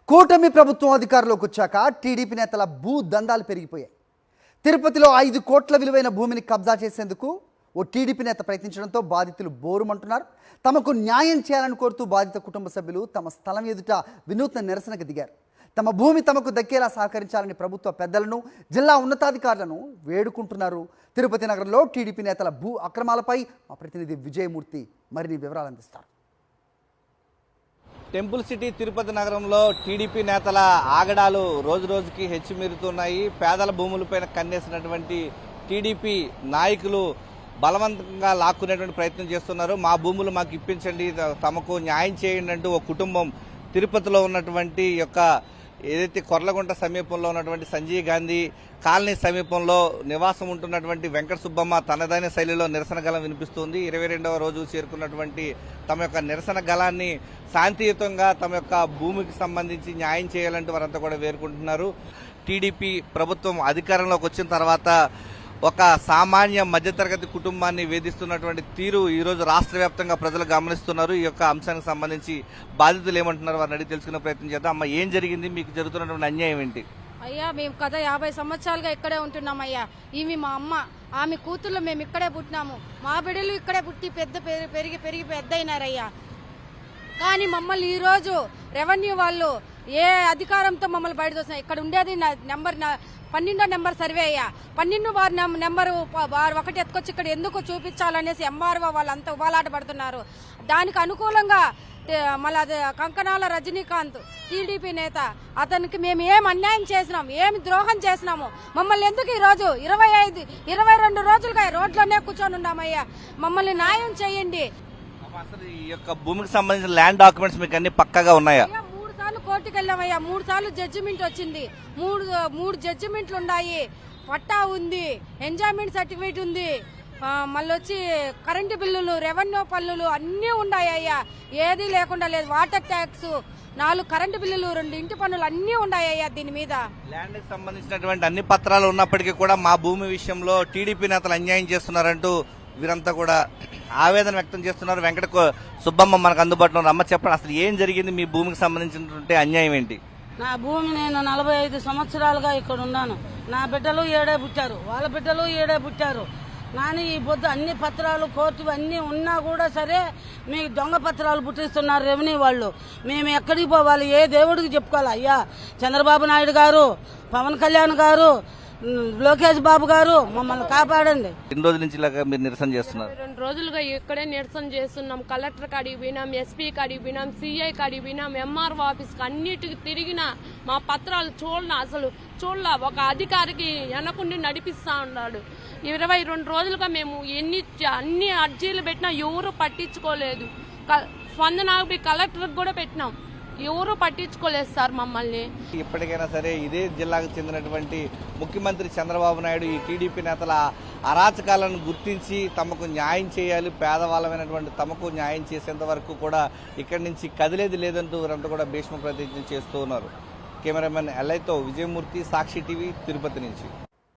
కూటమి ప్రభుత్వం అధికారంలోకి వచ్చాక టీడీపీ నేతల భూ దందాలు పెరిగిపోయాయి. తిరుపతిలో 5 కోట్ల విలువైన భూమిని కబ్జా చేసేందుకు ఓ టీడీపీ నేత ప్రయత్నించడంతో బాధితులు బోరుమంటున్నారు. తమకు న్యాయం చేయాలని కోరుతూ బాధిత కుటుంబ సభ్యులు తమ స్థలం ఎదుట వినూత్న నిరసనకు దిగారు. తమ భూమి తమకు దక్కేలా సహకరించాలని ప్రభుత్వ పెద్దలను, జిల్లా ఉన్నతాధికారులను వేడుకుంటున్నారు. తిరుపతి నగరంలో టీడీపీ నేతల భూ అక్రమాలపై మా ప్రతినిధి విజయమూర్తి మరిన్ని వివరాలు అందిస్తారు. టెంపుల్ సిటీ తిరుపతి నగరంలో టీడీపీ నేతల ఆగడాలు రోజు రోజుకి హెచ్చుమీరుతున్నాయి. పేదల భూములపైన కన్నేసినటువంటి టీడీపీ నాయకులు బలవంతంగా లాక్కునేటువంటి ప్రయత్నం చేస్తున్నారు. మా భూములు మాకు ఇప్పించండి, తమకు న్యాయం చేయండి అంటూ ఒక కుటుంబం తిరుపతిలో ఉన్నటువంటి ఏదైతే కొర్లగుంట సమీపంలో ఉన్నటువంటి సంజయ్ గాంధీ కాలనీ సమీపంలో నివాసం ఉంటున్నటువంటి వెంకట సుబ్బమ్మ తనదైన శైలిలో నిరసన గలం వినిపిస్తుంది. 22వ రోజు చేరుకున్నటువంటి తమ యొక్క నిరసన గలాన్ని శాంతియుతంగా తమ యొక్క భూమికి సంబంధించి న్యాయం చేయాలంటూ వారంతా కూడా వేరుకుంటున్నారు. టీడీపీ ప్రభుత్వం అధికారంలోకి వచ్చిన తర్వాత ఒక సామాన్య మధ్యతరగతి కుటుంబాన్ని వేధిస్తున్నటువంటి తీరు ఈరోజు రాష్ట్ర వ్యాప్తంగా ప్రజలు గమనిస్తున్నారు. ఈ యొక్క అంశానికి సంబంధించి బాధితులు ఏమంటున్నారు వారిని అడిగి తెలుసుకునే ప్రయత్నం చేద్దాం. అమ్మ, ఏం జరిగింది? మీకు జరుగుతున్నటువంటి అన్యాయం ఏంటి? అయ్యా, మేము కదా 50 సంవత్సరాలుగా ఇక్కడే ఉంటున్నాం అయ్యా. ఇవి మా అమ్మ, ఆమె కూతుర్లు మేము ఇక్కడే పుట్టినాము. మా బిడ్డలు ఇక్కడే పుట్టి పెరిగి పెద్ద అయినారయ్యా. కానీ మమ్మల్ని ఈరోజు రెవెన్యూ వాళ్ళు ఏ అధికారంతో మమ్మల్ని బయట చూస్తున్నారు? ఇక్కడ ఉండేది నెంబర్ 12వ నెంబర్ సర్వే అయ్యా. 12 వారి నెంబరు వారు ఒకటి ఎత్తుకొచ్చి ఇక్కడ ఎందుకు చూపించాలనేసి ఎంఆర్ఓ వాళ్ళంతా ఉబాలాట పడుతున్నారు. దానికి అనుకూలంగా మళ్ళీ కంకణాల రజనీకాంత్ టీడీపీ నేత, అతనికి మేము ఏం అన్యాయం చేసినాం, ఏమి ద్రోహం చేసినాము? మమ్మల్ని ఎందుకు ఈరోజు 22 రోజులుగా రోడ్లోనే కూర్చొని ఉన్నామయ్యా. మమ్మల్ని న్యాయం చేయండి. అసలు ఈ యొక్క భూమికి సంబంధించిన ల్యాండ్ డాక్యుమెంట్స్ మీకు అన్ని పక్కాగా ఉన్నాయా? 3 సార్లు కోర్టుకు వెళ్ళామయ్యా. 3 సార్లు జడ్జిమెంట్ వచ్చింది. 3 జడ్జిమెంట్లు ఉన్నాయి. పట్టా ఉంది, ఎంజాయ్మెంట్ సర్టిఫికేట్ ఉంది, మళ్ళీ వచ్చి కరెంటు బిల్లులు, రెవెన్యూ పన్నులు అన్నీ ఉన్నాయ్యా. ఏది లేకుండా లేదు. వాటర్ ట్యాక్స్, 4 కరెంటు బిల్లులు, 2 ఇంటి పన్నులు అన్నీ ఉన్నాయ్యా. దీని మీద ల్యాండ్ కి సంబంధించినటువంటి అన్ని పత్రాలు ఉన్నప్పటికీ కూడా మా భూమి విషయంలో టీడీపీ నేతలు అన్యాయం చేస్తున్నారంటూ వీరంతా కూడా ఆవేదన వ్యక్తం చేస్తున్నారు. వెంకట సుబ్బమ్మ మనకు అందుబాటులో ఉన్నారు. అమ్మ, చెప్పండి, అసలు ఏం జరిగింది? మీ భూమికి సంబంధించినటువంటి అన్యాయం ఏంటి? నా భూమి నేను 45 సంవత్సరాలుగా ఇక్కడ ఉన్నాను. నా బిడ్డలు ఏడే పుట్టారు, వాళ్ళ బిడ్డలు ఏడే పుట్టారు. కానీ ఈ పొద్దు అన్ని పత్రాలు కోర్టు అన్నీ ఉన్నా కూడా సరే మీకు దొంగ పత్రాలు పుట్టిస్తున్నారు రెవెన్యూ వాళ్ళు. మేము ఎక్కడికి పోవాలి? ఏ దేవుడికి చెప్పుకోవాలి? అయ్యా, చంద్రబాబు నాయుడు గారు, పవన్ కళ్యాణ్ గారు, లోకేష్ బాబు గారు మమ్మల్ని కాపాడండి. ఎన్ని రోజుల నుంచి ఇలాగా మీరు నిరసన చేస్తున్నారు? 2 రోజులుగా ఇక్కడే నిరసన చేస్తున్నాం. కలెక్టర్ కాడికి పోయినాం, ఎస్పీ కాడికి పోయినాం, సిఐ కాడికి పోయినాం, ఎంఆర్ఓ ఆఫీస్కి అన్నిటికి తిరిగినా మా పత్రాలు అసలు చూడలా. ఒక అధికారికి వెనకుండి నడిపిస్తా ఉన్నాడు. 22 రోజులుగా మేము అన్ని అర్జీలు పెట్టినా ఎవరు పట్టించుకోలేదు. స్పందనకి కలెక్టర్కి కూడా పెట్టినాం, ఎవరు పట్టించుకోలేదు సార్ మమ్మల్ని. ఇప్పటికైనా సరే ఇదే జిల్లాకు చెందినటువంటి ముఖ్యమంత్రి చంద్రబాబు నాయుడు ఈ టీడీపీ నేతల అరాచకాలను గుర్తించి తమకు న్యాయం చేయాలి, పేదవాళ్ళమైనటువంటి తమకు న్యాయం చేసేంత వరకు కూడా ఇక్కడి నుంచి కదిలేది లేదంటూ వీరంతా కూడా భీష్మ ప్రతిజ్ఞ చేస్తూ ఉన్నారు. కెమెరామెన్ ఎల్ఐతో విజయమూర్తి, సాక్షి టీవీ, తిరుపతి నుంచి.